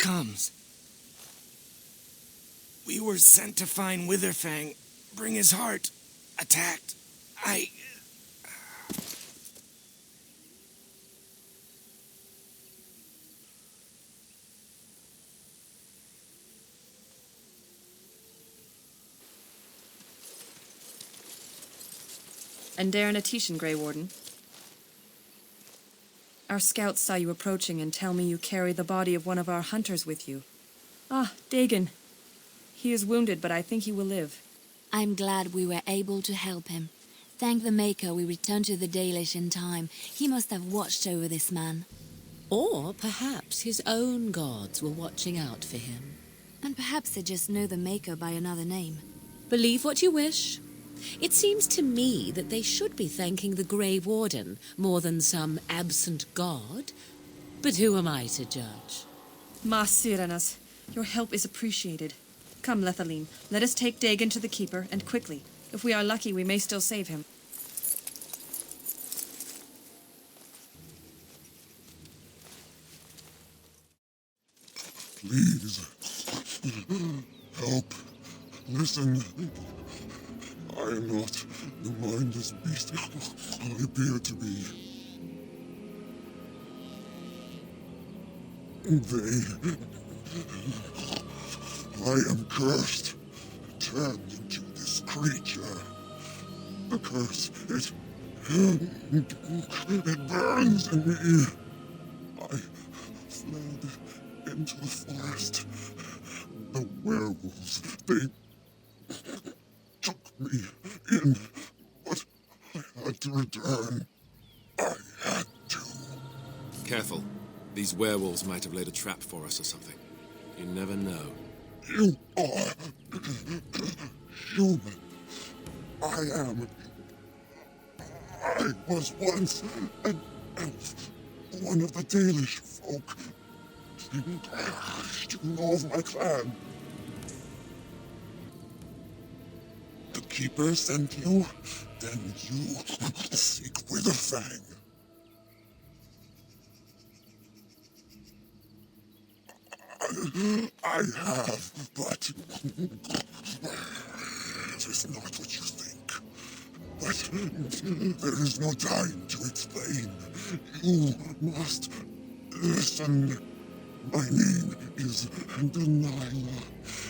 comes. We were sent to find Witherfang, bring his heart. Attacked. And Darren Atishan, Grey Warden. Our scouts saw you approaching and tell me you carry the body of one of our hunters with you. Ah, Dagon. He is wounded, but I think he will live. I'm glad we were able to help him. Thank the Maker we returned to the Dalish in time. He must have watched over this man. Or perhaps his own gods were watching out for him. And perhaps they just know the Maker by another name. Believe what you wish. It seems to me that they should be thanking the Grey Warden more than some absent god. But who am I to judge? Ma Syranas, your help is appreciated. Come, Lethaline, let us take Dagon to the Keeper, and quickly. If we are lucky, we may still save him. Please, help, listen. I am not the mindless beast I appear to be. I am cursed, turned into this creature. The curse, it burns in me. I fled into the forest. The werewolves, they took me in, but I had to return. I had to. Careful. These werewolves might have laid a trap for us or something. You never know. You are human. I was once an elf, one of the Dalish folk. You know of my clan. The Keeper sent you, then you seek Witherfang. I have, but it is not what you think. But there is no time to explain. You must listen. My name is Delilah.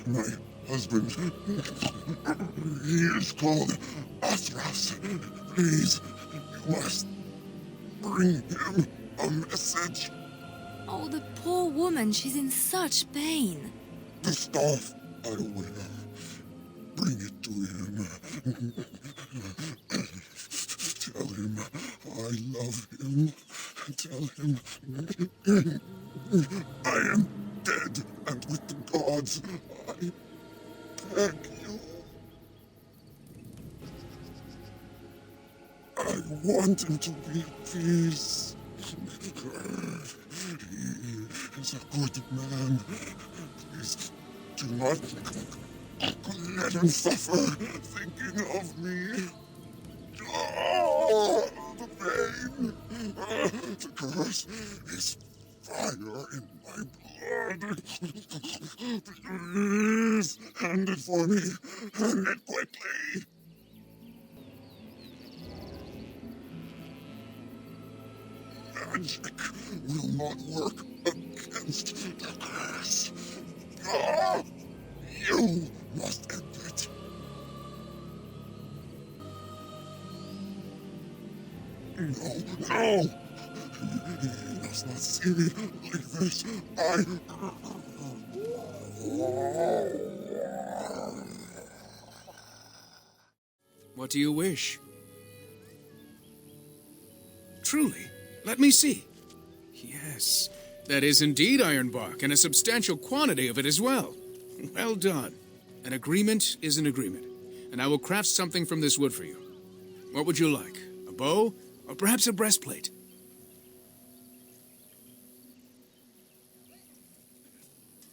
My husband, he is called Athras. Please, you must bring him a message. Oh, the poor woman, she's in such pain. The staff I wear. Bring it to him. Tell him I love him. Tell him I am dead and with the gods. I beg you. I want him to be at peace. He is a good man. Please do not let him suffer thinking of me. Oh, the pain. The curse is fire in my blood. Please, hand it for me. Hand it quickly. Magic will not work against the curse. You must end it. No! He must not see me like this. What do you wish? Truly? Let me see. Yes, that is indeed ironbark, and a substantial quantity of it as well. Well done. An agreement is an agreement, and I will craft something from this wood for you. What would you like? A bow, or perhaps a breastplate?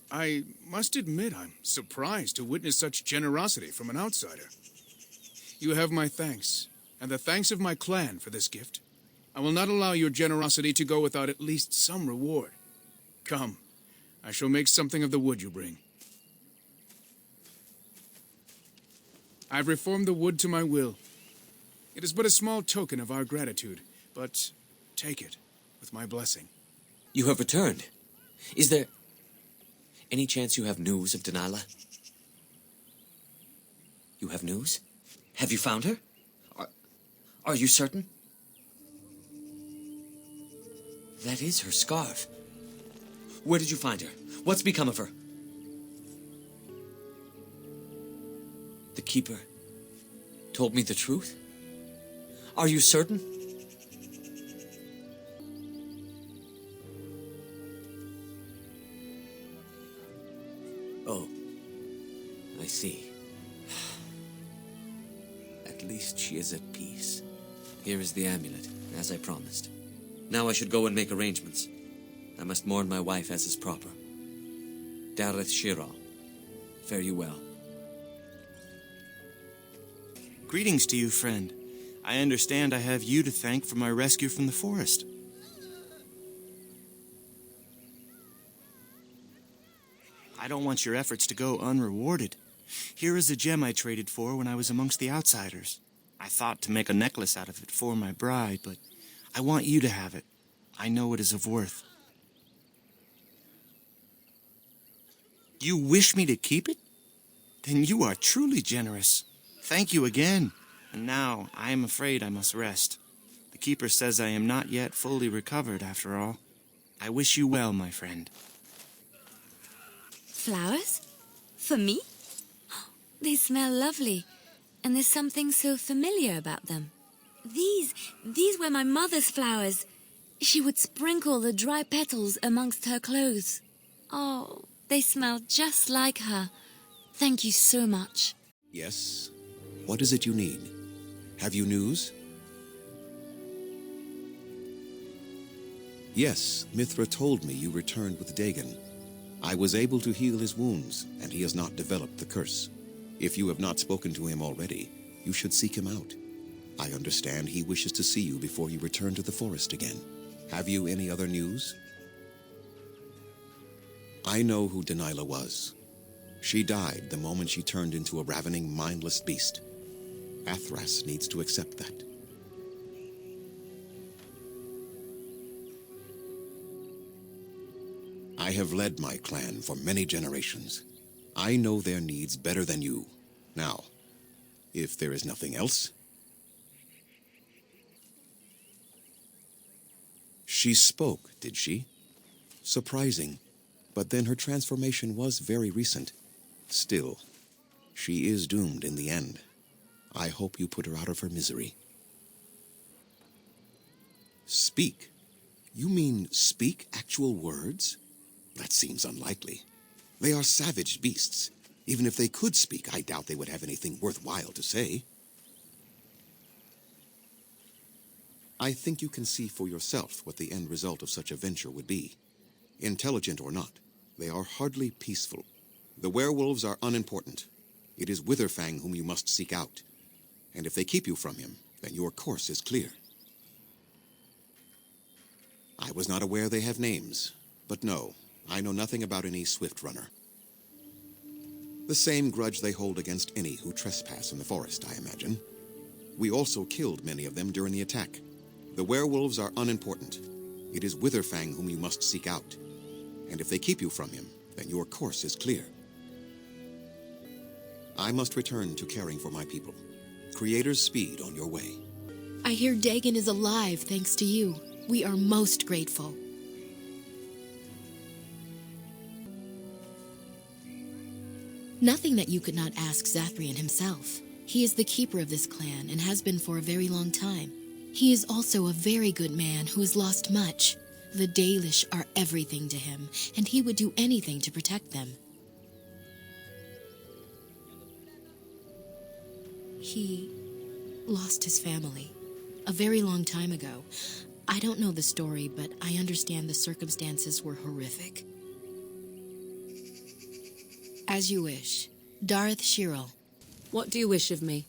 I must admit I'm surprised to witness such generosity from an outsider. You have my thanks, and the thanks of my clan for this gift. I will not allow your generosity to go without at least some reward. Come, I shall make something of the wood you bring. I've reformed the wood to my will. It is but a small token of our gratitude, but take it with my blessing. You have returned. Is there any chance you have news of Delilah? You have news? Have you found her? Are you certain? That is her scarf. Where did you find her? What's become of her? The Keeper told me the truth? Are you certain? Oh, I see. At least she is at peace. Here is the amulet, as I promised. Now I should go and make arrangements. I must mourn my wife as is proper. Dareth Shira, fare you well. Greetings to you, friend. I understand I have you to thank for my rescue from the forest. I don't want your efforts to go unrewarded. Here is a gem I traded for when I was amongst the outsiders. I thought to make a necklace out of it for my bride, but I want you to have it. I know it is of worth. You wish me to keep it? Then you are truly generous. Thank you again. And now I am afraid I must rest. The Keeper says I am not yet fully recovered after all. I wish you well, my friend. Flowers? For me? They smell lovely, and there's something so familiar about them. These were my mother's flowers. She would sprinkle the dry petals amongst her clothes. Oh, they smell just like her. Thank you so much. Yes? What is it you need? Have you news? Yes, Mithra told me you returned with Dagon. I was able to heal his wounds, and he has not developed the curse. If you have not spoken to him already, you should seek him out. I understand he wishes to see you before you return to the forest again. Have you any other news? I know who Delilah was. She died the moment she turned into a ravening, mindless beast. Athras needs to accept that. I have led my clan for many generations. I know their needs better than you. Now, if there is nothing else... She spoke, did she? Surprising. But then her transformation was very recent. Still, she is doomed in the end. I hope you put her out of her misery. Speak? You mean speak actual words? That seems unlikely. They are savage beasts. Even if they could speak, I doubt they would have anything worthwhile to say. I think you can see for yourself what the end result of such a venture would be. Intelligent or not, they are hardly peaceful. The werewolves are unimportant. It is Witherfang whom you must seek out. And if they keep you from him, then your course is clear. I was not aware they have names, but no, I know nothing about any swift runner. The same grudge they hold against any who trespass in the forest, I imagine. We also killed many of them during the attack. The werewolves are unimportant. It is Witherfang whom you must seek out. And if they keep you from him, then your course is clear. I must return to caring for my people. Creator's speed on your way. I hear Dagon is alive thanks to you. We are most grateful. Nothing that you could not ask Zathrian himself. He is the keeper of this clan and has been for a very long time. He is also a very good man who has lost much. The Dalish are everything to him, and he would do anything to protect them. He lost his family a very long time ago. I don't know the story, but I understand the circumstances were horrific. As you wish. Dareth Shira. What do you wish of me?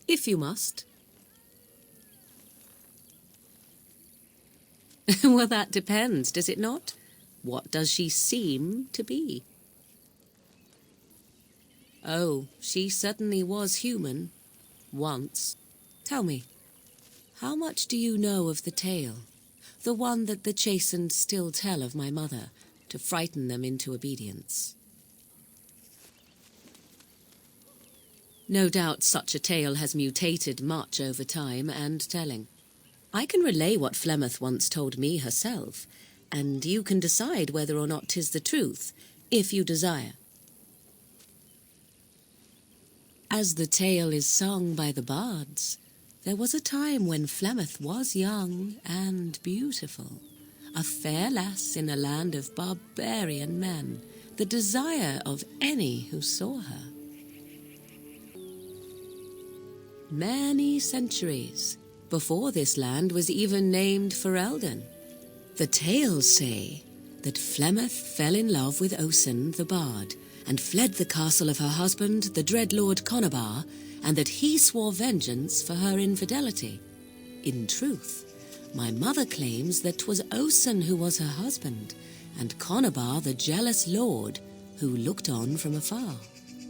If you must. Well, that depends, does it not? What does she seem to be? Oh, she certainly was human. Once. Tell me, how much do you know of the tale? The one that the chastened still tell of my mother, to frighten them into obedience. No doubt such a tale has mutated much over time and telling. I can relay what Flemeth once told me herself, and you can decide whether or not 'tis the truth, if you desire. As the tale is sung by the bards, there was a time when Flemeth was young and beautiful, a fair lass in a land of barbarian men, the desire of any who saw her. Many centuries before this land was even named Ferelden, the tales say that Flemeth fell in love with Osen the bard, and fled the castle of her husband, the dread Lord Conabar, and that he swore vengeance for her infidelity. In truth, my mother claims that 'twas Osen who was her husband, and Conabar the jealous lord who looked on from afar.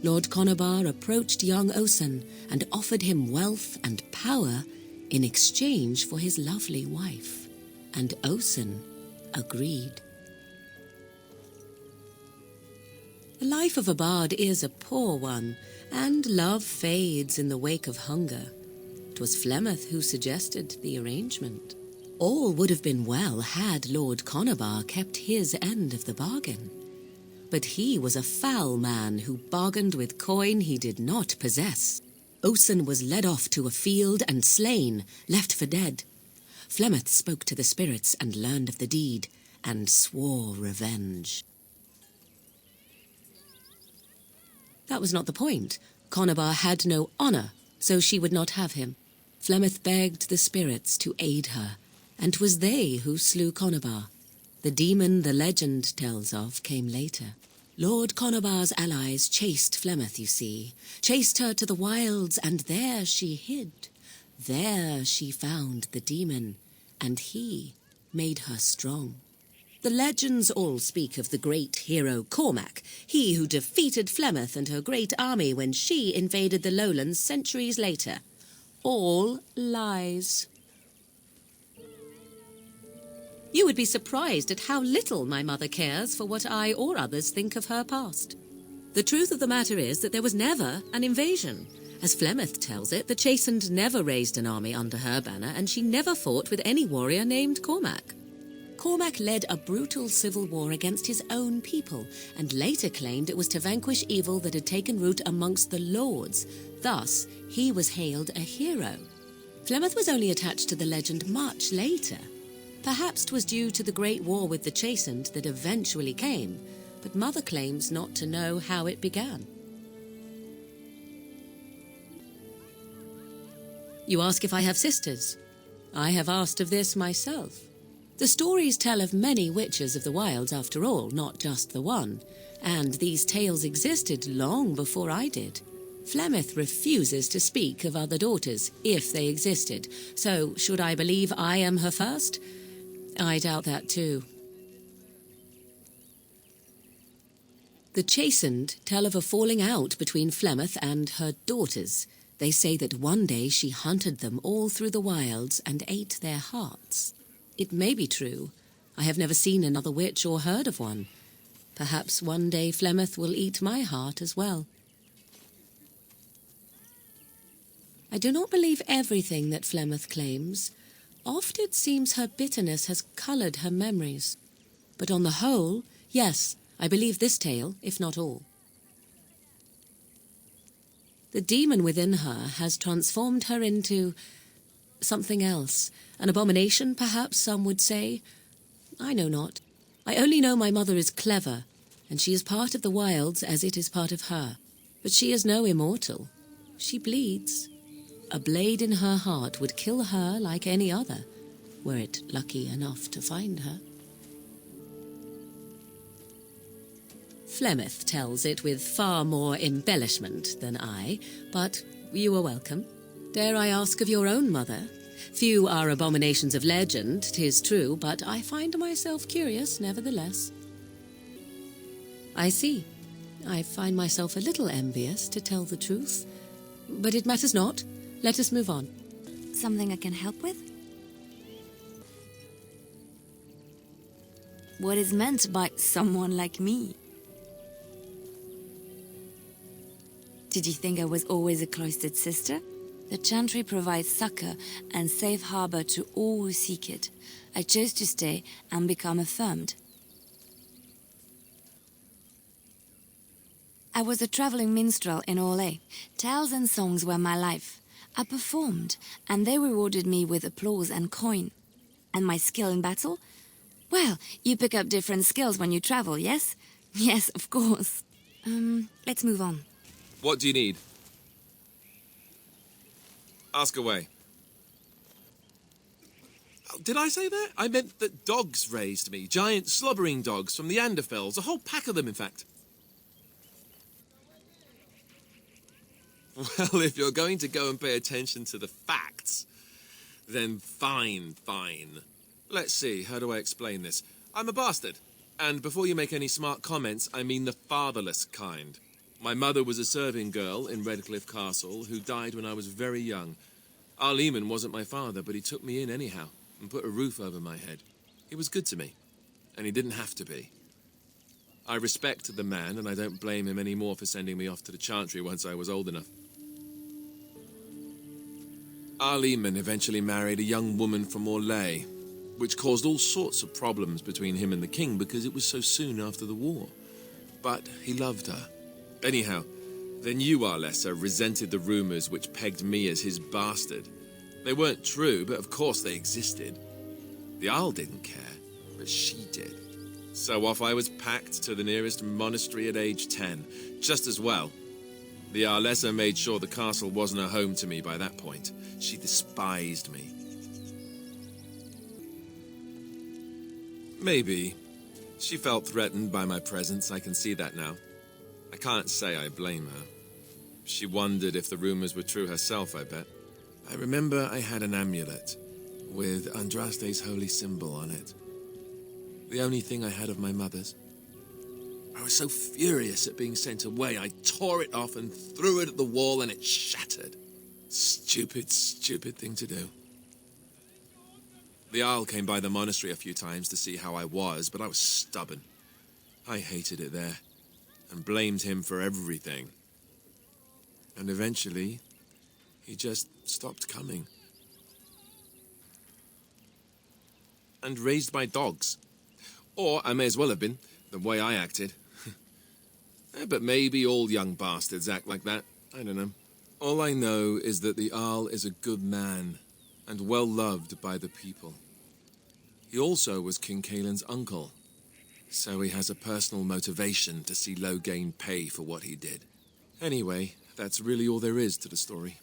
Lord Conabar approached young Osen and offered him wealth and power in exchange for his lovely wife, and Osen agreed. The life of a bard is a poor one, and love fades in the wake of hunger. 'Twas Flemeth who suggested the arrangement. All would have been well had Lord Conabar kept his end of the bargain. But he was a foul man who bargained with coin he did not possess. Osen was led off to a field and slain, left for dead. Flemeth spoke to the spirits and learned of the deed, and swore revenge. That was not the point. Conabar had no honor, so she would not have him. Flemeth begged the spirits to aid her, and 'twas they who slew Conabar. The demon the legend tells of came later. Lord Conabar's allies chased Flemeth, you see, chased her to the wilds, and there she hid. There she found the demon, and he made her strong. The legends all speak of the great hero Cormac, he who defeated Flemeth and her great army when she invaded the lowlands centuries later. All lies. You would be surprised at how little my mother cares for what I or others think of her past. The truth of the matter is that there was never an invasion. As Flemeth tells it, the chastened never raised an army under her banner, and she never fought with any warrior named Cormac. Cormac led a brutal civil war against his own people, and later claimed it was to vanquish evil that had taken root amongst the lords. Thus, he was hailed a hero. Flemeth was only attached to the legend much later. Perhaps 'twas due to the great war with the chastened that eventually came, but Mother claims not to know how it began. You ask if I have sisters. I have asked of this myself. The stories tell of many witches of the wilds after all, not just the one, and these tales existed long before I did. Flemeth refuses to speak of other daughters, if they existed, so should I believe I am her first? I doubt that too. The chastened tell of a falling out between Flemeth and her daughters. They say that one day she hunted them all through the wilds and ate their hearts. It may be true. I have never seen another witch or heard of one. Perhaps one day Flemeth will eat my heart as well. I do not believe everything that Flemeth claims. Oft it seems her bitterness has coloured her memories. But on the whole, yes, I believe this tale, if not all. The demon within her has transformed her into something else. An abomination, perhaps some would say. I know not. I only know my mother is clever, and she is part of the wilds as it is part of her. But she is no immortal. She bleeds. A blade in her heart would kill her like any other, were it lucky enough to find her. Flemeth tells it with far more embellishment than I, but you are welcome. Dare I ask of your own mother, Few are abominations of legend, 'tis true, but I find myself curious nevertheless. I see. I find myself a little envious, to tell the truth. But it matters not. Let us move on. Something I can help with? What is meant by someone like me? Did you think I was always a cloistered sister? The Chantry provides succor and safe harbor to all who seek it. I chose to stay and become affirmed. I was a traveling minstrel in Orlais. Tales and songs were my life. I performed, and they rewarded me with applause and coin. And my skill in battle? Well, you pick up different skills when you travel, yes? Yes, of course. Let's move on. What do you need? Ask away. Oh, did I say that? I meant that dogs raised me. Giant slobbering dogs from the Anderfells. A whole pack of them, in fact. Well, if you're going to go and pay attention to the facts, then fine. Let's see, how do I explain this? I'm a bastard. And before you make any smart comments, I mean the fatherless kind. My mother was a serving girl in Redcliffe Castle who died when I was very young. Our Lehman wasn't my father, but he took me in anyhow and put a roof over my head. He was good to me, and he didn't have to be. I respect the man, and I don't blame him anymore for sending me off to the Chantry once I was old enough. Our Lehman eventually married a young woman from Orlais, which caused all sorts of problems between him and the king because it was so soon after the war. But he loved her. Anyhow, then you, Arlessa, resented the rumors which pegged me as his bastard. They weren't true, but of course they existed. The Isle didn't care, but she did. So off I was packed to the nearest monastery at age 10, just as well. The Arlessa made sure the castle wasn't a home to me by that point. She despised me. Maybe. She felt threatened by my presence, I can see that now. I can't say I blame her. She wondered if the rumors were true herself, I bet. I remember I had an amulet with Andraste's holy symbol on it. The only thing I had of my mother's. I was so furious at being sent away, I tore it off and threw it at the wall and it shattered. Stupid thing to do. The Isle came by the monastery a few times to see how I was, but I was stubborn. I hated it there and blamed him for everything. And eventually, he just stopped coming. And raised my dogs. Or I may as well have been, the way I acted. But maybe all young bastards act like that. I don't know. All I know is that the Arl is a good man and well loved by the people. He also was King Caelan's uncle, so he has a personal motivation to see Loghain pay for what he did. Anyway, that's really all there is to the story.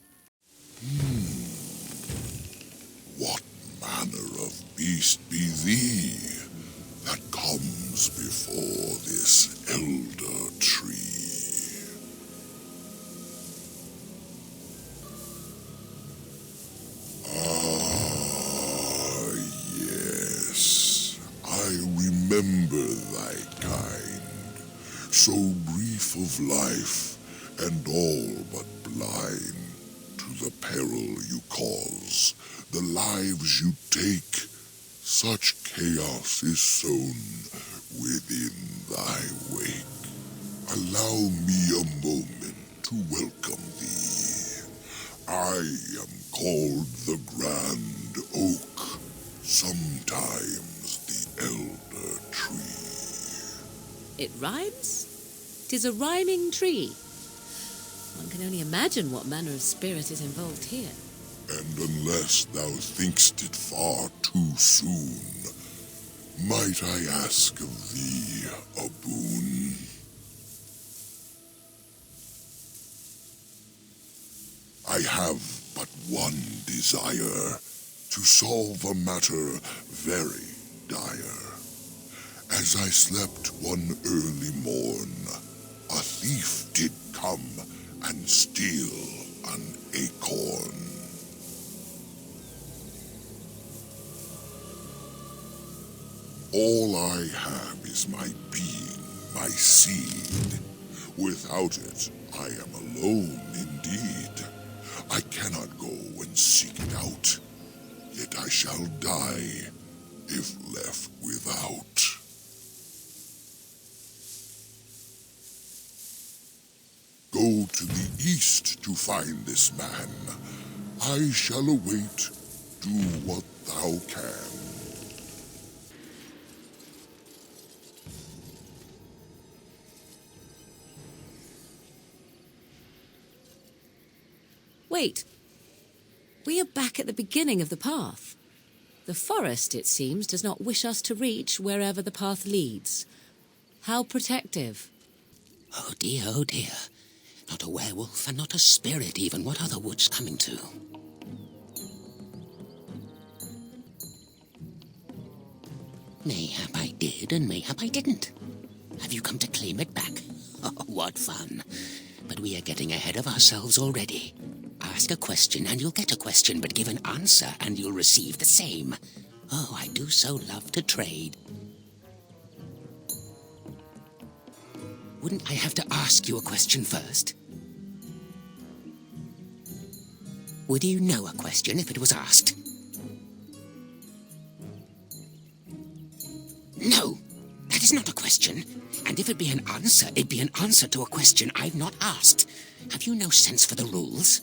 What manner of beast be thee that comes before this elder tree? Ah, yes, I remember thy kind, so brief of life and all but blind to the peril you cause, the lives you take. Such chaos is sown within thy wake. Allow me a moment to welcome thee. I am called the Grand Oak, sometimes the Elder Tree. It rhymes? 'Tis a rhyming tree. One can only imagine what manner of spirit is involved here. And unless thou think'st it far too soon, might I ask of thee a boon? I have but one desire, to solve a matter very dire. As I slept one early morn, a thief did come and steal an acorn. All I have is my being, my seed. Without it, I am alone indeed. I cannot go and seek it out, yet I shall die if left without. Go to the east to find this man. I shall await. Do what thou can. Wait. We are back at the beginning of the path. The forest, it seems, does not wish us to reach wherever the path leads. How protective. Oh dear, oh dear. Not a werewolf and not a spirit even. What are the woods coming to? Mayhap I did and mayhap I didn't. Have you come to claim it back? Oh, what fun. But we are getting ahead of ourselves already. Ask a question and you'll get a question, but give an answer and you'll receive the same. Oh, I do so love to trade. Wouldn't I have to ask you a question first? Would you know a question if it was asked? No, that is not a question. And if it be an answer, it'd be an answer to a question I've not asked. Have you no sense for the rules?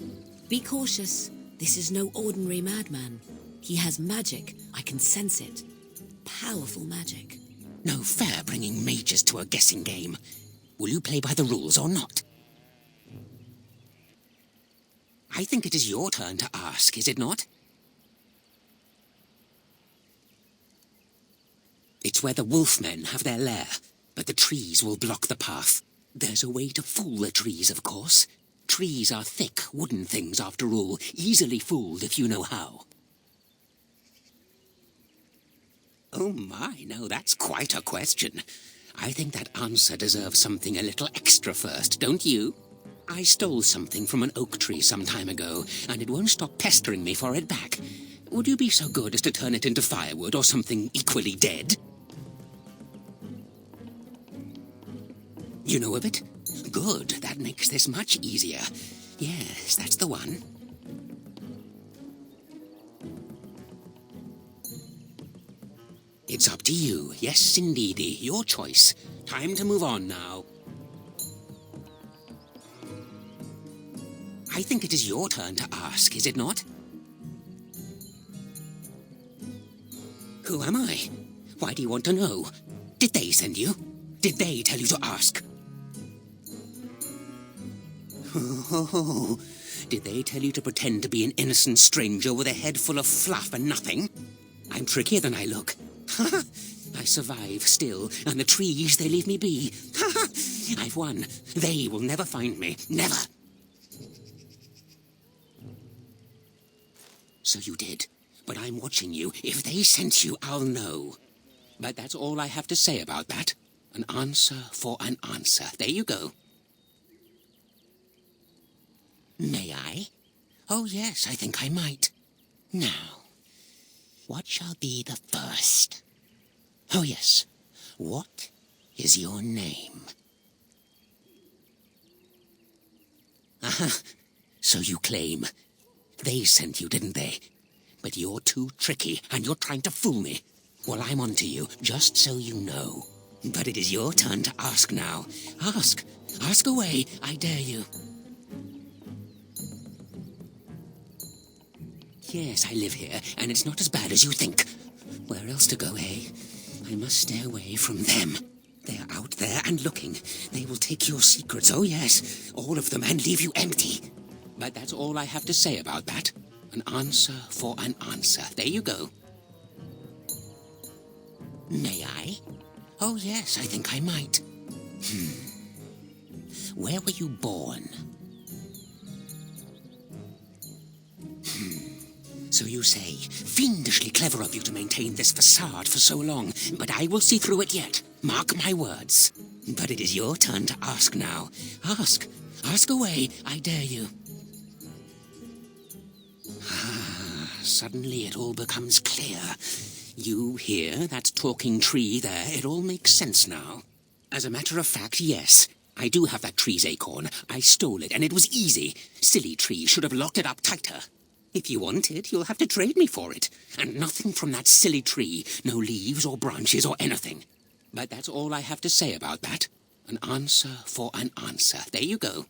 Be cautious. This is no ordinary madman. He has magic. I can sense it. Powerful magic. No fair bringing mages to a guessing game. Will you play by the rules or not? I think it is your turn to ask, is it not? It's where the wolfmen have their lair, but the trees will block the path. There's a way to fool the trees, of course. Trees are thick, wooden things, after all, easily fooled if you know how. Oh my, no, that's quite a question. I think that answer deserves something a little extra first, don't you? I stole something from an oak tree some time ago, and it won't stop pestering me for it back. Would you be so good as to turn it into firewood or something equally dead? You know of it? Good, that makes this much easier. Yes, that's the one. It's up to you. Yes, indeedy. Your choice. Time to move on now. I think it is your turn to ask, is it not? Who am I? Why do you want to know? Did they send you? Did they tell you to ask? Oh, did they tell you to pretend to be an innocent stranger with a head full of fluff and nothing? I'm trickier than I look. I survive still, and the trees, they leave me be. I've won. They will never find me. Never. So you did. But I'm watching you. If they sent you, I'll know. But that's all I have to say about that. An answer for an answer. There you go. May I? Oh, yes, I think I might. Now, what shall be the first? Oh, yes. What is your name? Aha, so you claim. They sent you, didn't they? But you're too tricky, and you're trying to fool me. Well, I'm on to you, just so you know. But it is your turn to ask now. Ask. Ask away, I dare you. Yes, I live here, and it's not as bad as you think. Where else to go, eh? I must stay away from them. They're out there and looking. They will take your secrets, oh yes, all of them, and leave you empty. But that's all I have to say about that. An answer for an answer. There you go. May I? Oh yes, I think I might. Where were you born? So you say, fiendishly clever of you to maintain this facade for so long, but I will see through it yet. Mark my words. But it is your turn to ask now. Ask. Ask away, I dare you. Suddenly it all becomes clear. You here, that talking tree there, it all makes sense now. As a matter of fact, yes. I do have that tree's acorn. I stole it, and it was easy. Silly tree should have locked it up tighter. If you want it, you'll have to trade me for it. And nothing from that silly tree. No leaves or branches or anything. But that's all I have to say about that. An answer for an answer. There you go.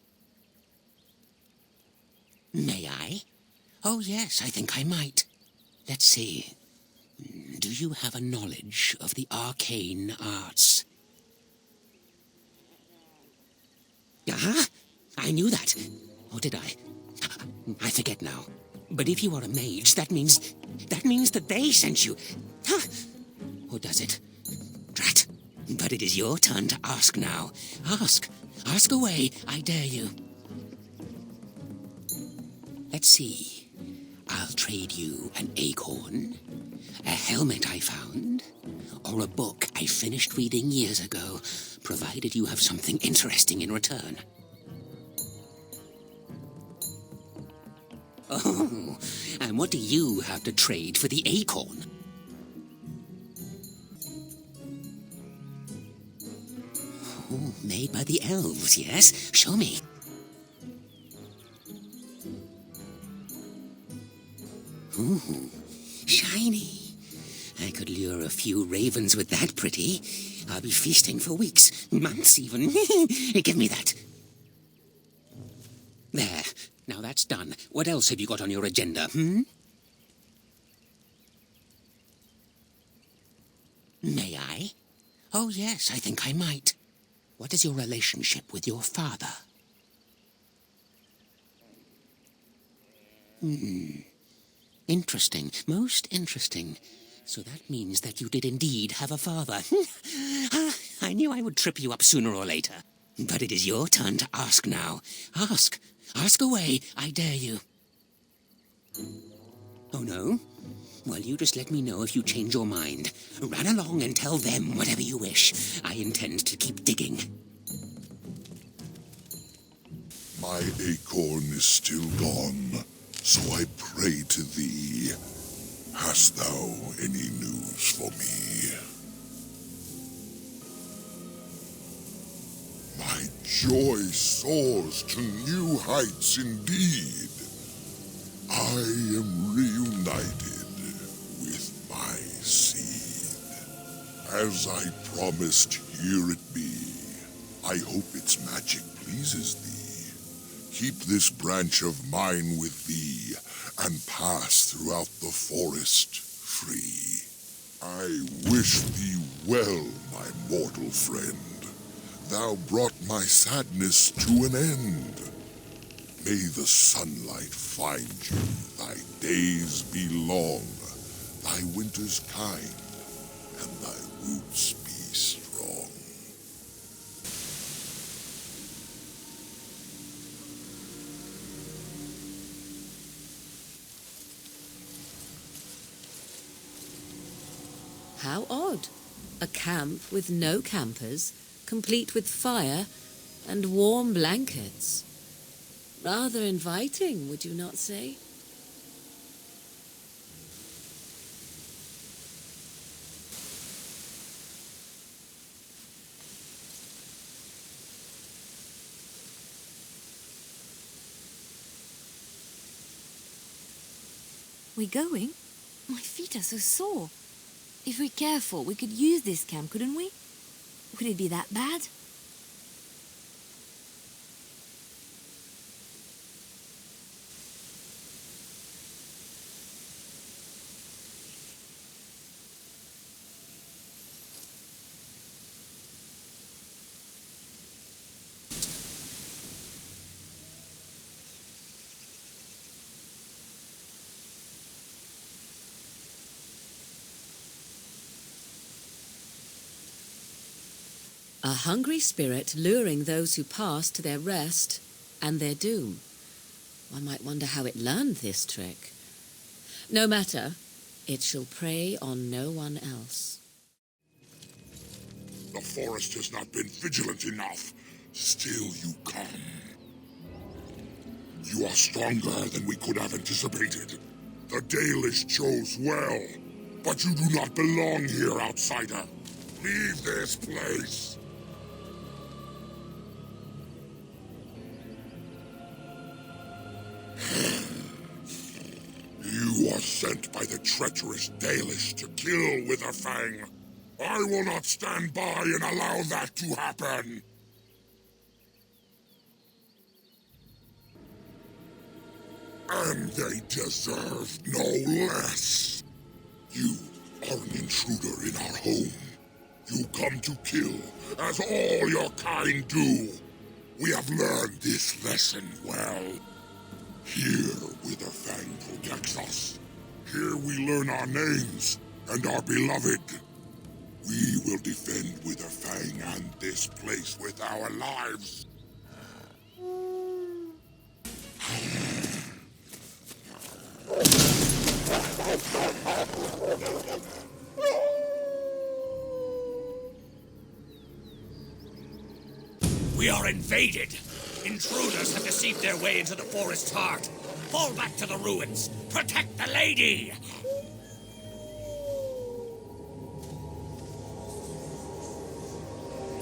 May I? Oh, yes, I think I might. Let's see. Do you have a knowledge of the arcane arts? Ah, I knew that. Or did I? I forget now. But if you are a mage, that means that they sent you. Huh? Or does it? Drat. But it is your turn to ask now. Ask. Ask away, I dare you. Let's see. I'll trade you an acorn, a helmet I found, or a book I finished reading years ago, provided you have something interesting in return. Oh, and what do you have to trade for the acorn? Oh, made by the elves, yes? Show me. Ooh, shiny. I could lure a few ravens with that pretty. I'll be feasting for weeks, months even. Give me that. There. Now that's done. What else have you got on your agenda, May I? Oh, yes, I think I might. What is your relationship with your father? Interesting. Most interesting. So that means that you did indeed have a father. I knew I would trip you up sooner or later. But it is your turn to ask now. Ask. Ask away, I dare you. Oh, no? Well, you just let me know if you change your mind. Run along and tell them whatever you wish. I intend to keep digging. My acorn is still gone, so I pray to thee. Hast thou any news for me? My joy soars to new heights indeed. I am reunited with my seed. As I promised, here it be. I hope its magic pleases thee. Keep this branch of mine with thee, and pass throughout the forest free. I wish thee well, my mortal friend. Thou brought my sadness to an end. May the sunlight find you, thy days be long, thy winters kind, and thy roots be strong. How odd. A camp with no campers, complete with fire and warm blankets. Rather inviting, would you not say? We going? My feet are so sore. If we're careful, we could use this camp, couldn't we? Would it be that bad? A hungry spirit luring those who pass to their rest and their doom. One might wonder how it learned this trick. No matter, it shall prey on no one else. The forest has not been vigilant enough. Still you come. You are stronger than we could have anticipated. The Dalish chose well, But you do not belong here, outsider. Leave this place. You are sent by the treacherous Dalish to kill Witherfang. I will not stand by and allow that to happen. And they deserve no less. You are an intruder in our home. You come to kill, as all your kind do. We have learned this lesson well. Here, Witherfang protects us. Here we learn our names and are beloved. We will defend Witherfang and this place with our lives. We are invaded! Intruders have deceived their way into the forest's heart. Fall back to the ruins! Protect the lady!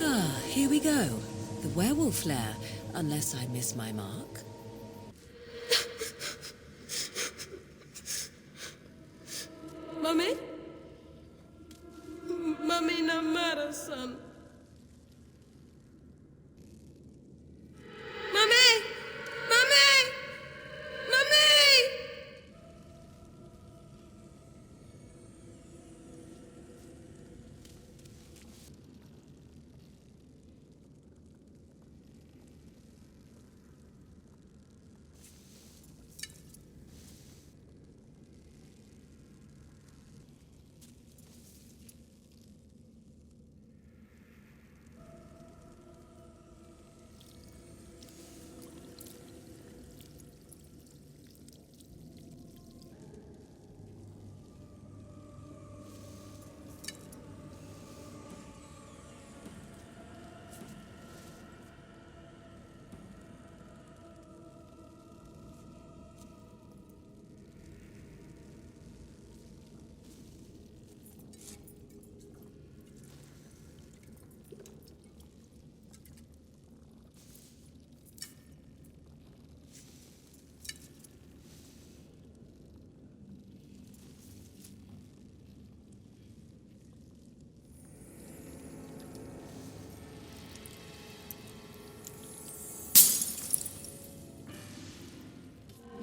Ah, here we go. The werewolf lair, unless I miss my mark. Mummy? Mummy, no matter, son. Mummy! Mummy! Mummy!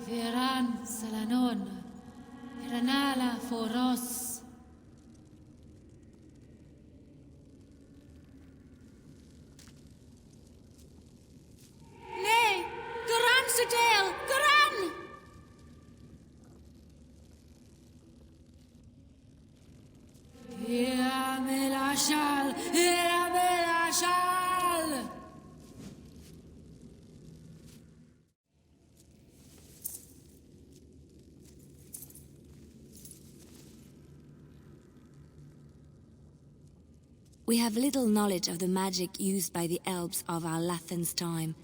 Veran Salanon, Ranala Foros. Nay! Goran Sudale! Goran! Iramelashal! Iramelashal! We have little knowledge of the magic used by the elves of our Lathan's time.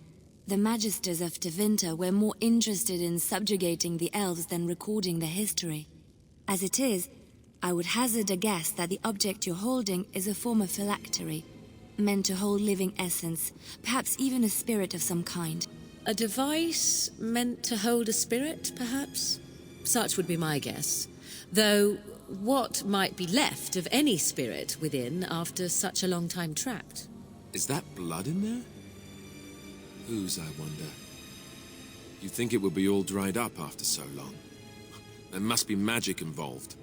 The magisters of Tevinter were more interested in subjugating the elves than recording their history. As it is, I would hazard a guess that the object you're holding is a form of phylactery, meant to hold living essence, perhaps even a spirit of some kind. A device meant to hold a spirit, perhaps? Such would be my guess. Though, what might be left of any spirit within after such a long time trapped? Is that blood in there? Whose, I wonder? You'd think it would be all dried up after so long. There must be magic involved.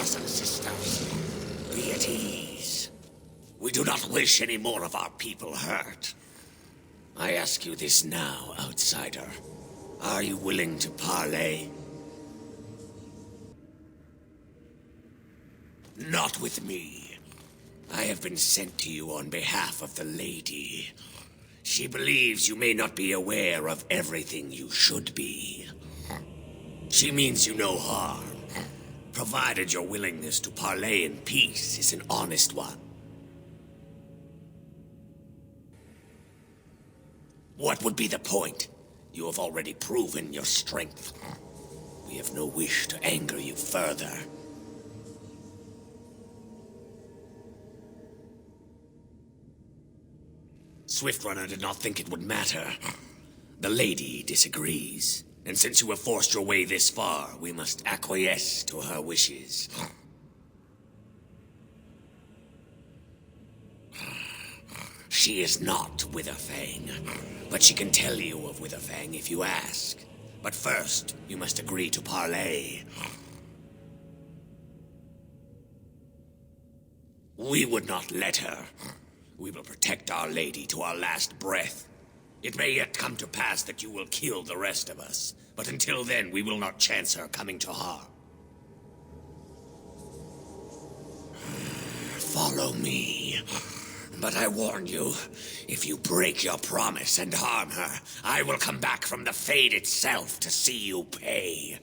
brothers and sisters, be at ease. We do not wish any more of our people hurt. I ask you this now, outsider. Are you willing to parley? Not with me. I have been sent to you on behalf of the lady. She believes you may not be aware of everything you should be. She means you no harm, provided your willingness to parley in peace is an honest one. What would be the point? You have already proven your strength. We have no wish to anger you further. Swiftrunner did not think it would matter. The lady disagrees, and since you have forced your way this far, we must acquiesce to her wishes. She is not Witherfang, but she can tell you of Witherfang if you ask. But first, you must agree to parley. We would not let her. We will protect our lady to our last breath. It may yet come to pass that you will kill the rest of us, but until then we will not chance her coming to harm. Follow me. But I warn you, if you break your promise and harm her, I will come back from the Fade itself to see you pay.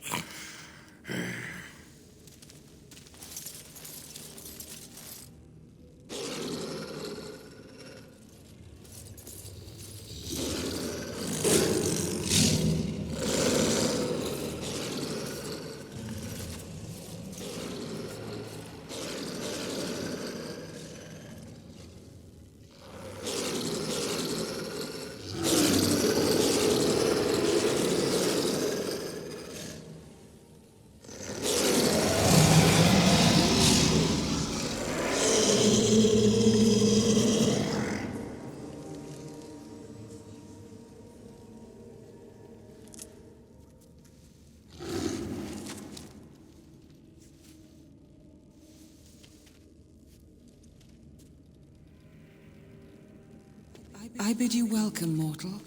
I bid you welcome, mortal.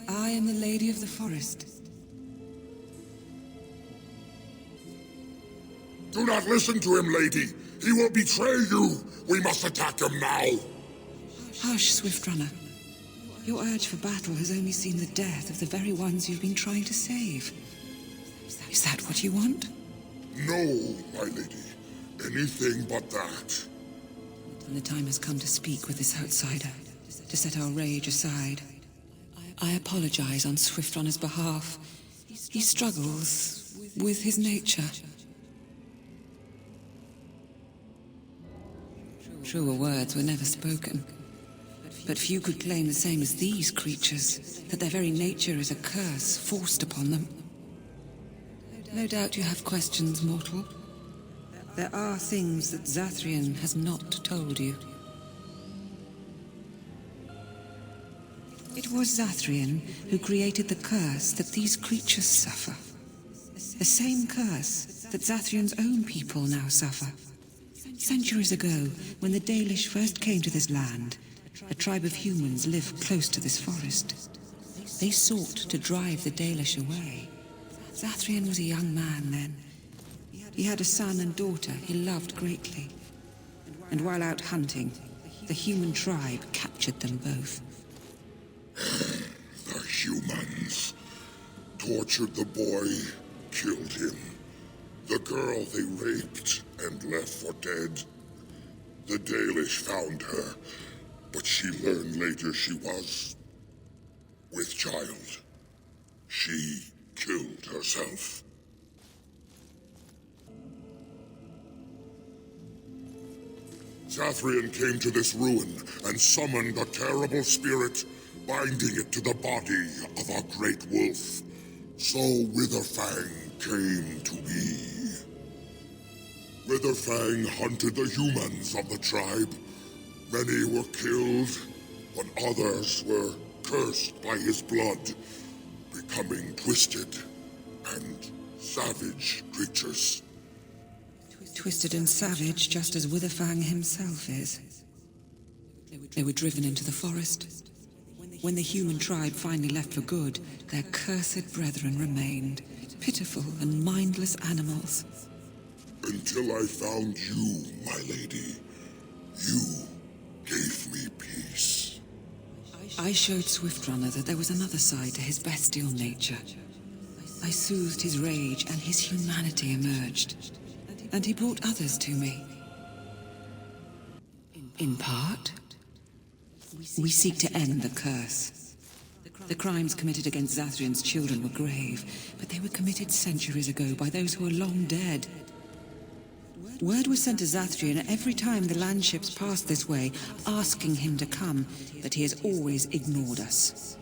I am the Lady of the Forest. Do not listen to him, lady. He will betray you. We must attack him now. Hush, Swiftrunner. Your urge for battle has only seen the death of the very ones you've been trying to save. Is that what you want? No, my lady. Anything but that. And the time has come to speak with this outsider, to set our rage aside. I apologize on Swiftrunner's behalf. He struggles with his nature. Truer words were never spoken. But few could claim the same as these creatures, that their very nature is a curse forced upon them. No doubt you have questions, mortal. There are things that Zathrian has not told you. It was Zathrian who created the curse that these creatures suffer. The same curse that Zathrian's own people now suffer. Centuries ago, when the Dalish first came to this land, a tribe of humans lived close to this forest. They sought to drive the Dalish away. Zathrian was a young man then. He had a son and daughter he loved greatly. And while out hunting, the human tribe captured them both. The humans tortured the boy, killed him. The girl they raped and left for dead. The Dalish found her, but she learned later she was with child. She killed herself. Zathrian came to this ruin and summoned a terrible spirit, binding it to the body of a great wolf. So Witherfang came to be. Witherfang hunted the humans of the tribe. Many were killed, but others were cursed by his blood, becoming twisted and savage creatures. twisted and savage just as Witherfang himself is. They were driven into the forest. When the human tribe finally left for good, their cursed brethren remained, pitiful and mindless animals. Until I found you, my lady. You gave me peace. I showed Swiftrunner that there was another side to his bestial nature. I soothed his rage and his humanity emerged. And he brought others to me. In part, we seek to end the curse. The crimes committed against Zathrian's children were grave, but they were committed centuries ago by those who are long dead. Word was sent to Zathrian every time the landships passed this way, asking him to come, but he has always ignored us.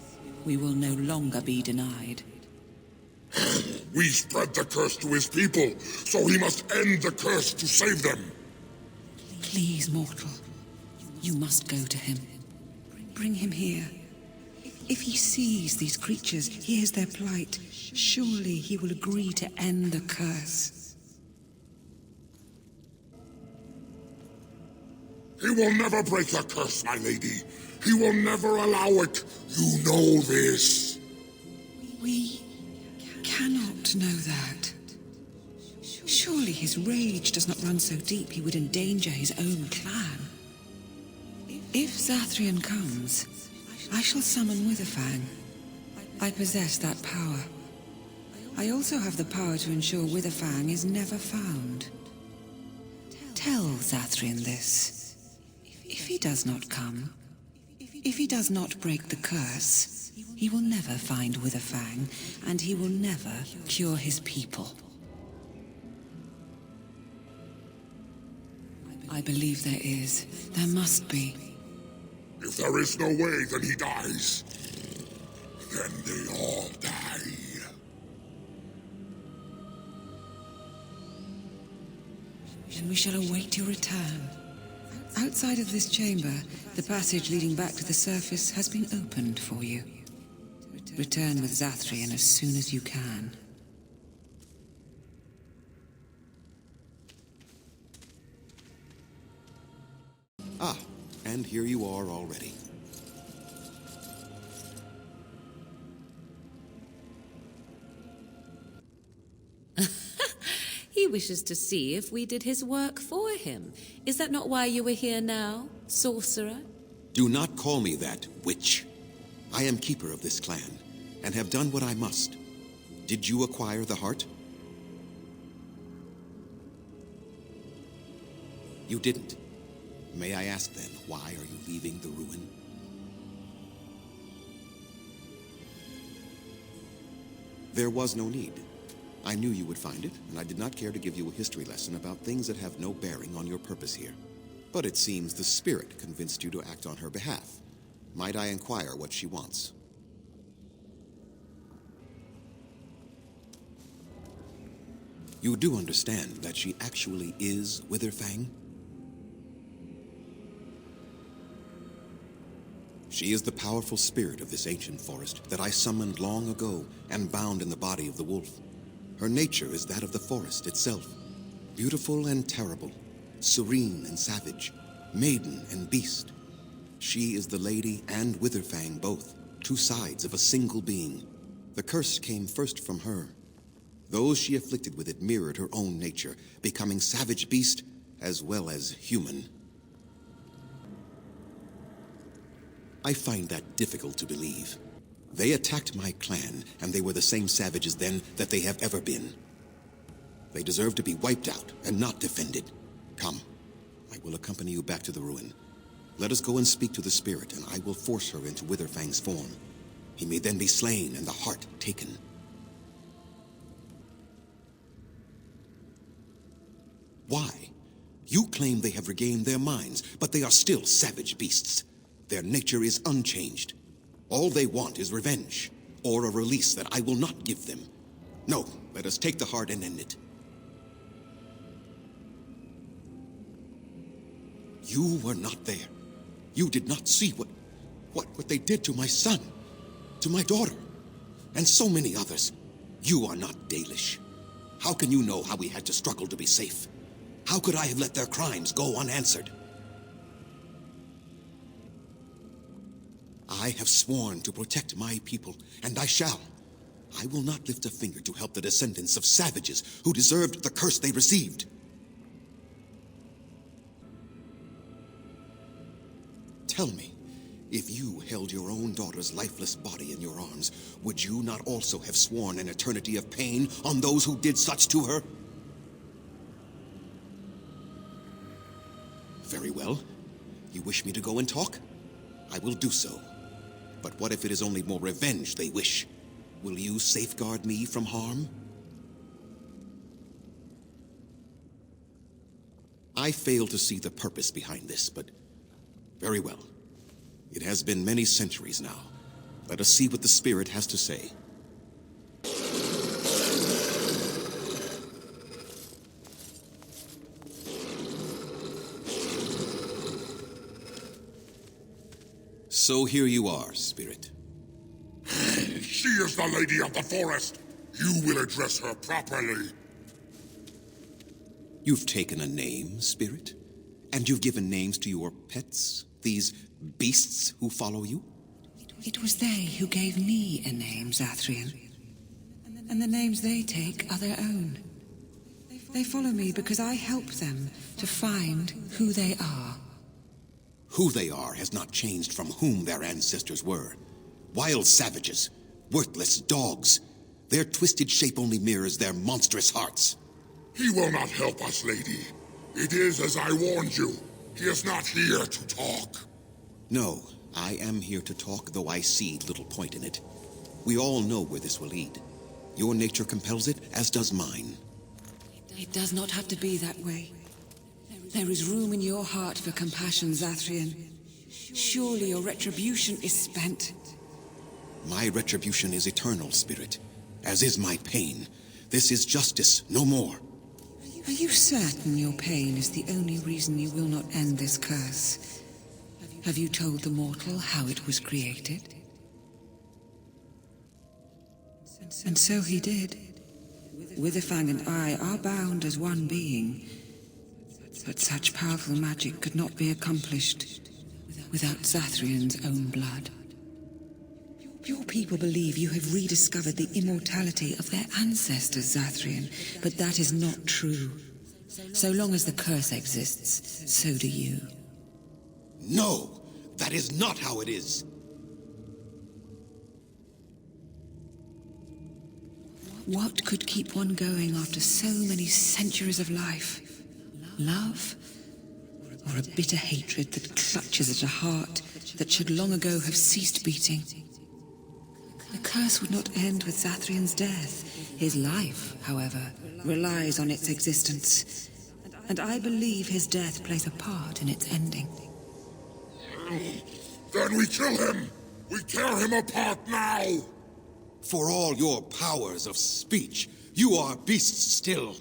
We will no longer be denied. We spread the curse to his people, so he must end the curse to save them. Please, mortal, you must go to him. Bring him here. If he sees these creatures, hears their plight, surely he will agree to end the curse. He will never break the curse, my lady. He will never allow it. You know this. We cannot know that. Surely his rage does not run so deep he would endanger his own clan. If Zathrian comes, I shall summon Witherfang. I possess that power. I also have the power to ensure Witherfang is never found. Tell Zathrian this. If he does not come, if he does not break the curse, he will never find Witherfang, and he will never cure his people. I believe there is. There must be. If there is no way, then he dies. Then they all die. Then we shall await your return. Outside of this chamber, the passage leading back to the surface has been opened for you. Return with Zathrian as soon as you can. Ah, and here you are already. He wishes to see if we did his work for him. Is that not why you were here now, sorcerer? Do not call me that, witch. I am keeper of this clan, and have done what I must. Did you acquire the heart? You didn't. May I ask then, why are you leaving the ruin? There was no need. I knew you would find it, and I did not care to give you a history lesson about things that have no bearing on your purpose here. But it seems the spirit convinced you to act on her behalf. Might I inquire what she wants? You do understand that she actually is Witherfang? She is the powerful spirit of this ancient forest that I summoned long ago and bound in the body of the wolf. Her nature is that of the forest itself, beautiful and terrible, serene and savage, maiden and beast. She is the lady and Witherfang both, two sides of a single being. The curse came first from her. Those she afflicted with it mirrored her own nature, becoming savage beast as well as human. I find that difficult to believe. They attacked my clan, and they were the same savages then that they have ever been. They deserve to be wiped out and not defended. Come, I will accompany you back to the ruin. Let us go and speak to the spirit, and I will force her into Witherfang's form. He may then be slain and the heart taken. Why? You claim they have regained their minds, but they are still savage beasts. Their nature is unchanged. All they want is revenge, or a release that I will not give them. No, let us take the heart and end it. You were not there. You did not see what they did to my son, to my daughter, and so many others. You are not Dalish. How can you know how we had to struggle to be safe? How could I have let their crimes go unanswered? I have sworn to protect my people, and I shall. I will not lift a finger to help the descendants of savages who deserved the curse they received. Tell me, if you held your own daughter's lifeless body in your arms, would you not also have sworn an eternity of pain on those who did such to her? Very well. You wish me to go and talk? I will do so. But what if it is only more revenge they wish? Will you safeguard me from harm? I fail to see the purpose behind this, but very well. It has been many centuries now. Let us see what the spirit has to say. So here you are, spirit. She is the lady of the forest. You will address her properly. You've taken a name, spirit? And you've given names to your pets? These beasts who follow you? It was they who gave me a name, Zathrian. And the names they take are their own. They follow me because I help them to find who they are. Who they are has not changed from whom their ancestors were. Wild savages, worthless dogs. Their twisted shape only mirrors their monstrous hearts. He will not help us, lady. It is as I warned you. He is not here to talk. No, I am here to talk, though I see little point in it. We all know where this will lead. Your nature compels it, as does mine. It does not have to be that way. There is room in your heart for compassion, Zathrian. Surely your retribution is spent. My retribution is eternal, spirit, as is my pain. This is justice, no more. Are you certain your pain is the only reason you will not end this curse? Have you told the mortal how it was created? And so he did. Witherfang and I are bound as one being. But such powerful magic could not be accomplished without Zathrian's own blood. Your people believe you have rediscovered the immortality of their ancestors, Zathrian, but that is not true. So long as the curse exists, so do you. No, that is not how it is. What could keep one going after so many centuries of life? Love? Or a bitter hatred that clutches at a heart that should long ago have ceased beating? The curse would not end with Zathrian's death. His life, however, relies on its existence. And I believe his death plays a part in its ending. Then we kill him! We tear him apart now! For all your powers of speech, you are beasts still.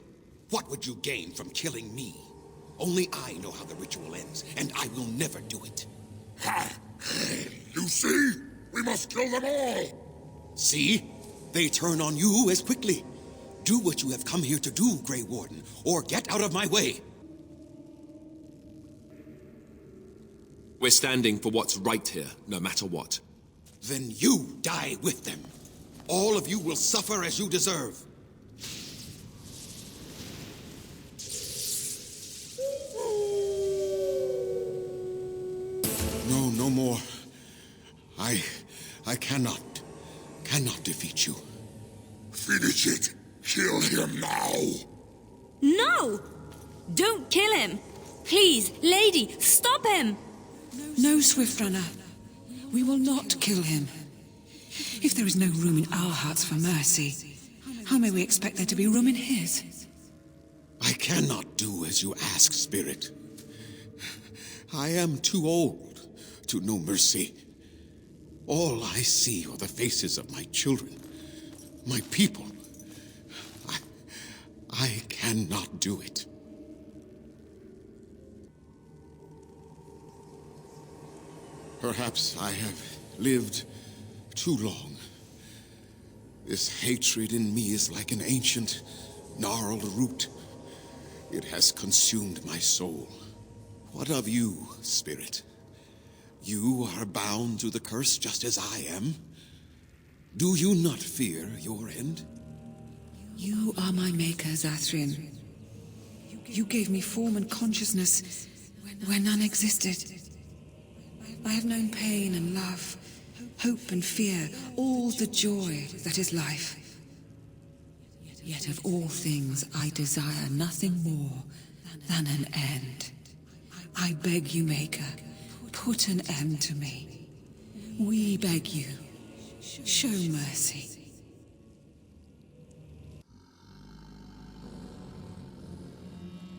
What would you gain from killing me? Only I know how the ritual ends, and I will never do it. Ha! You see? We must kill them all! See? They turn on you as quickly. Do what you have come here to do, Grey Warden, or get out of my way. We're standing for what's right here, no matter what. Then you die with them. All of you will suffer as you deserve. No, no more. I cannot defeat you. Finish it. Kill him now. No! Don't kill him! Please, lady, stop him! No, Swift Runner. We will not kill him. If there is no room in our hearts for mercy, how may we expect there to be room in his? I cannot do as you ask, Spirit. I am too old to know mercy. All I see are the faces of my children, my people. I cannot do it. Perhaps I have lived too long. This hatred in me is like an ancient, gnarled root. It has consumed my soul. What of you, spirit? You are bound to the curse just as I am. Do you not fear your end? You are my maker, Zathrian. You gave me form and consciousness where none existed. I have known pain and love, hope and fear, all the joy that is life. Yet of all things I desire nothing more than an end. I beg you, Maker, put an end to me. We beg you, show mercy.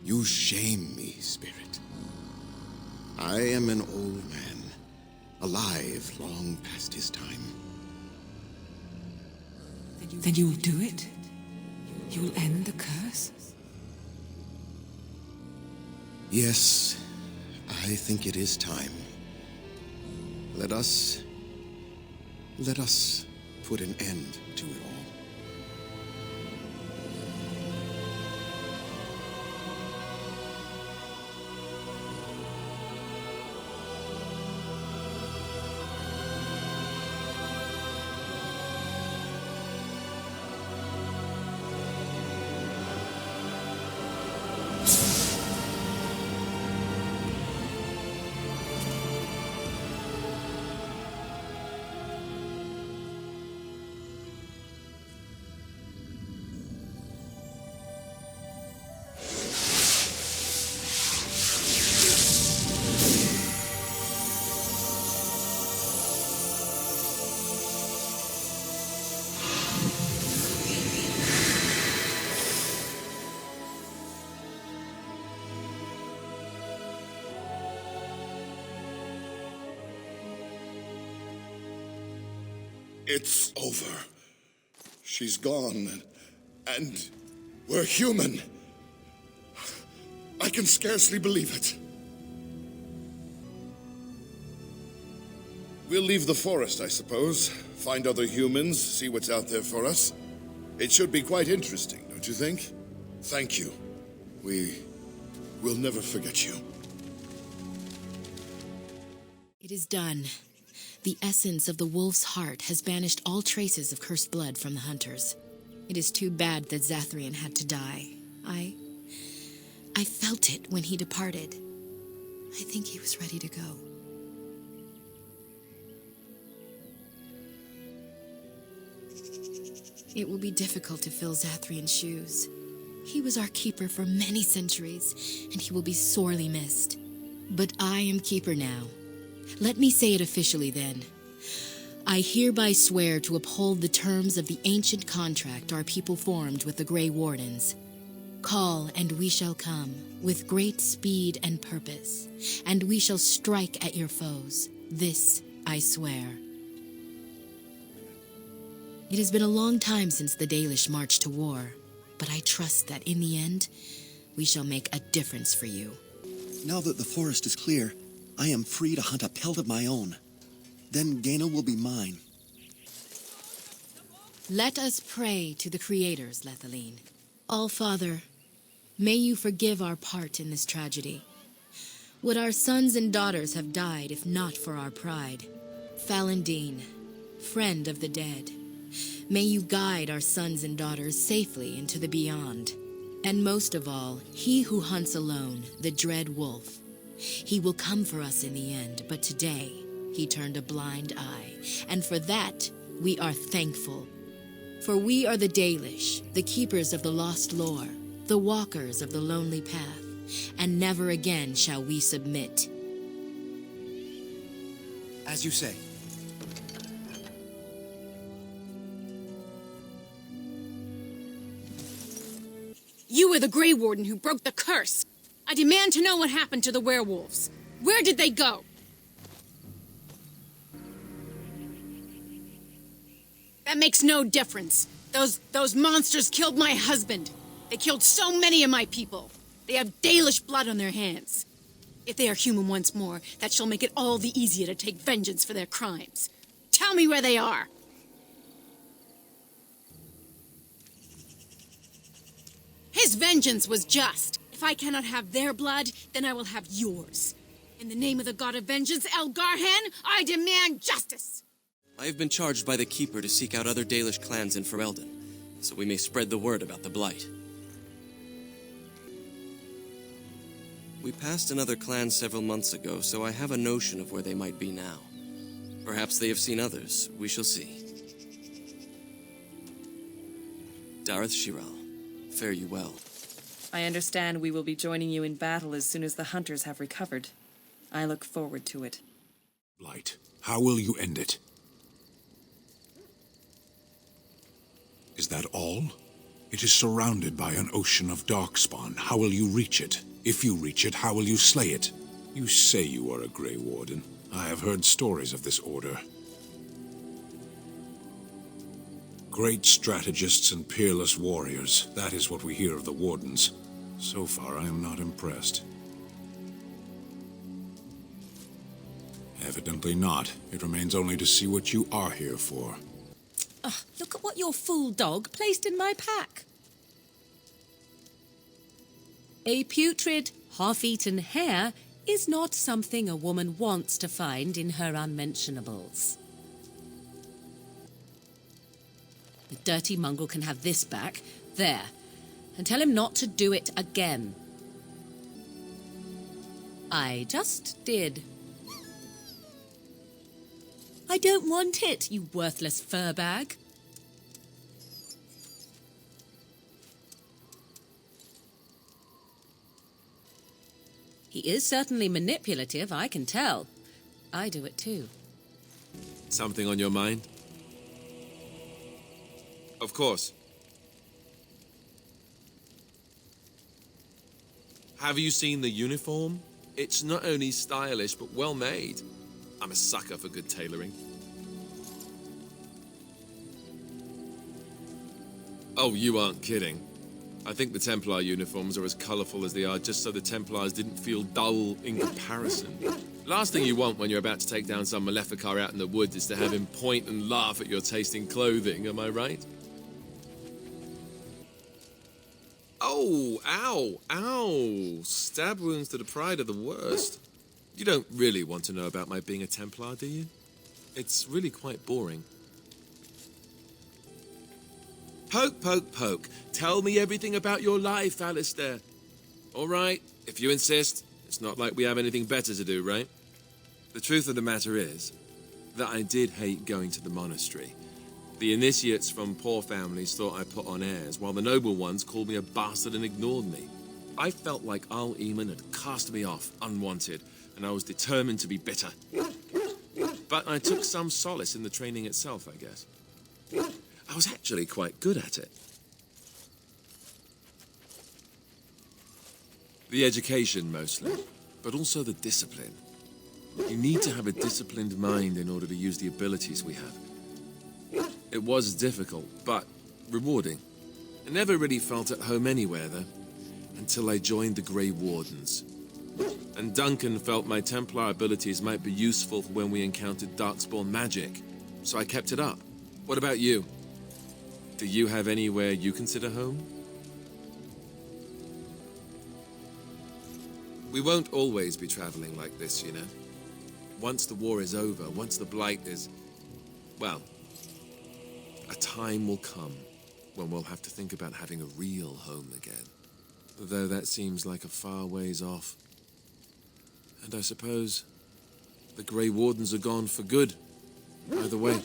You shame me, spirit. I am an old man, alive long past his time. Then you'll do it? You'll end the curse? Yes, I think it is time. Let us put an end to it all. It's over. She's gone, and we're human. I can scarcely believe it. We'll leave the forest, I suppose. Find other humans, see what's out there for us. It should be quite interesting, don't you think? Thank you. We'll never forget you. It is done. The essence of the wolf's heart has banished all traces of cursed blood from the hunters. It is too bad that Zathrian had to die. I felt it when he departed. I think he was ready to go. It will be difficult to fill Zathrian's shoes. He was our keeper for many centuries, and he will be sorely missed. But I am keeper now. Let me say it officially then. I hereby swear to uphold the terms of the ancient contract our people formed with the Grey Wardens. Call, and we shall come, with great speed and purpose, and we shall strike at your foes. This I swear. It has been a long time since the Dalish marched to war, but I trust that in the end, we shall make a difference for you. Now that the forest is clear, I am free to hunt a pelt of my own. Then Gaina will be mine. Let us pray to the creators, Lethaline. All-Father, may you forgive our part in this tragedy. Would our sons and daughters have died if not for our pride? Falendine, friend of the dead, may you guide our sons and daughters safely into the beyond. And most of all, he who hunts alone, the dread wolf. He will come for us in the end, but today he turned a blind eye, and for that we are thankful. For we are the Dalish, the keepers of the lost lore, the walkers of the lonely path, and never again shall we submit. As you say. You were the Grey Warden who broke the curse. I demand to know what happened to the werewolves. Where did they go? That makes no difference. Those monsters killed my husband. They killed so many of my people. They have Dalish blood on their hands. If they are human once more, that shall make it all the easier to take vengeance for their crimes. Tell me where they are. His vengeance was just, If I cannot have their blood, then I will have yours. In the name of the god of vengeance, El Garhan, I demand justice! I have been charged by the Keeper to seek out other Dalish clans in Ferelden, so we may spread the word about the Blight. We passed another clan several months ago, so I have a notion of where they might be now. Perhaps they have seen others. We shall see. Dareth Shiral, fare you well. I understand we will be joining you in battle as soon as the hunters have recovered. I look forward to it. Blight, how will you end it? Is that all? It is surrounded by an ocean of darkspawn. How will you reach it? If you reach it, how will you slay it? You say you are a Grey Warden. I have heard stories of this order. Great strategists and peerless warriors. That is what we hear of the Wardens. So far, I am not impressed. Evidently not. It remains only to see what you are here for. Look at what your fool dog placed in my pack. A putrid, half-eaten hare is not something a woman wants to find in her unmentionables. The dirty mongrel can have this back. There. And tell him not to do it again. I just did. I don't want it, you worthless fur bag. He is certainly manipulative, I can tell. I do it too. Something on your mind? Of course. Have you seen the uniform? It's not only stylish, but well made. I'm a sucker for good tailoring. Oh, you aren't kidding. I think the Templar uniforms are as colourful as they are just so the Templars didn't feel dull in comparison. Last thing you want when you're about to take down some Maleficar out in the woods is to have him point and laugh at your taste in clothing, am I right? Oh, ow, ow. Stab wounds to the pride are the worst. You don't really want to know about my being a Templar, do you? It's really quite boring. Poke, poke, poke. Tell me everything about your life, Alistair. All right, if you insist. It's not like we have anything better to do, right? The truth of the matter is that I did hate going to the monastery. The initiates from poor families thought I put on airs, while the noble ones called me a bastard and ignored me. I felt like Al Eamon had cast me off, unwanted, and I was determined to be bitter. But I took some solace in the training itself, I guess. I was actually quite good at it. The education, mostly, but also the discipline. You need to have a disciplined mind in order to use the abilities we have. It was difficult, but rewarding. I never really felt at home anywhere, though, until I joined the Grey Wardens. And Duncan felt my Templar abilities might be useful for when we encountered Darkspawn magic, so I kept it up. What about you? Do you have anywhere you consider home? We won't always be traveling like this, you know. Once the war is over, once the Blight is... well, a time will come when we'll have to think about having a real home again. Though that seems like a far ways off. And I suppose the Grey Wardens are gone for good. Either way.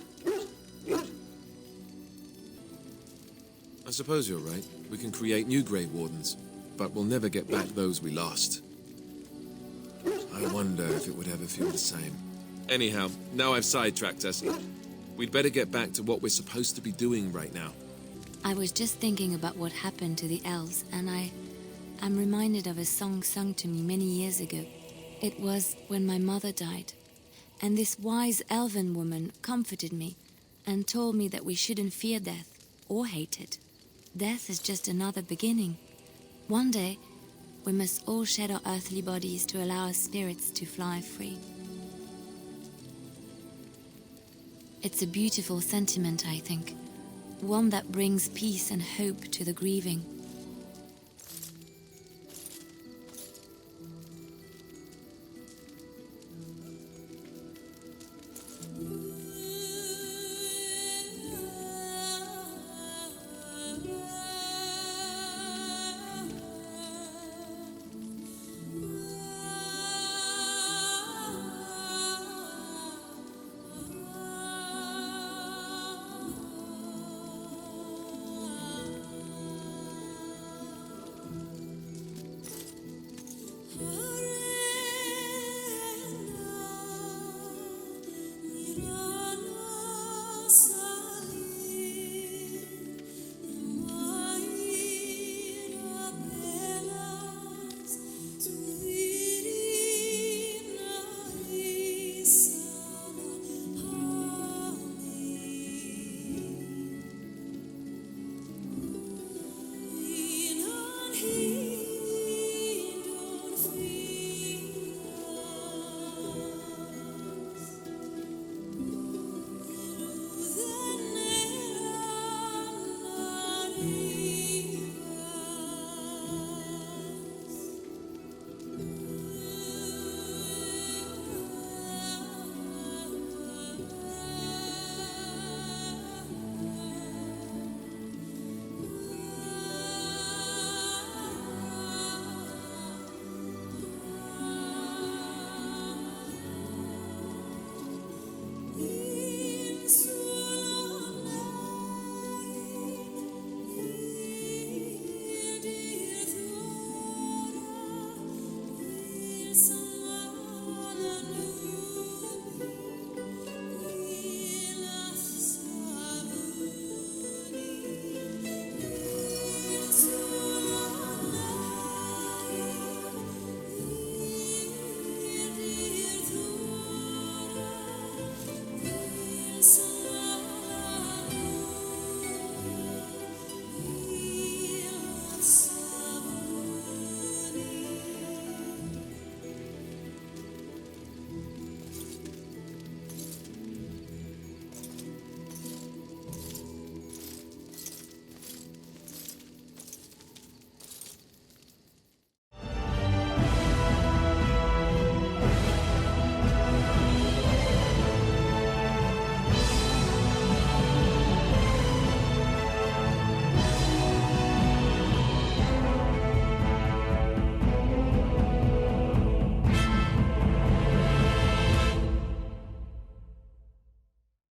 I suppose you're right. We can create new Grey Wardens, but we'll never get back those we lost. I wonder if it would ever feel the same. Anyhow, now I've sidetracked us. We'd better get back to what we're supposed to be doing right now. I was just thinking about what happened to the elves, and I'm reminded of a song sung to me many years ago. It was when my mother died, and this wise elven woman comforted me and told me that we shouldn't fear death or hate it. Death is just another beginning. One day, we must all shed our earthly bodies to allow our spirits to fly free. It's a beautiful sentiment, I think. One that brings peace and hope to the grieving.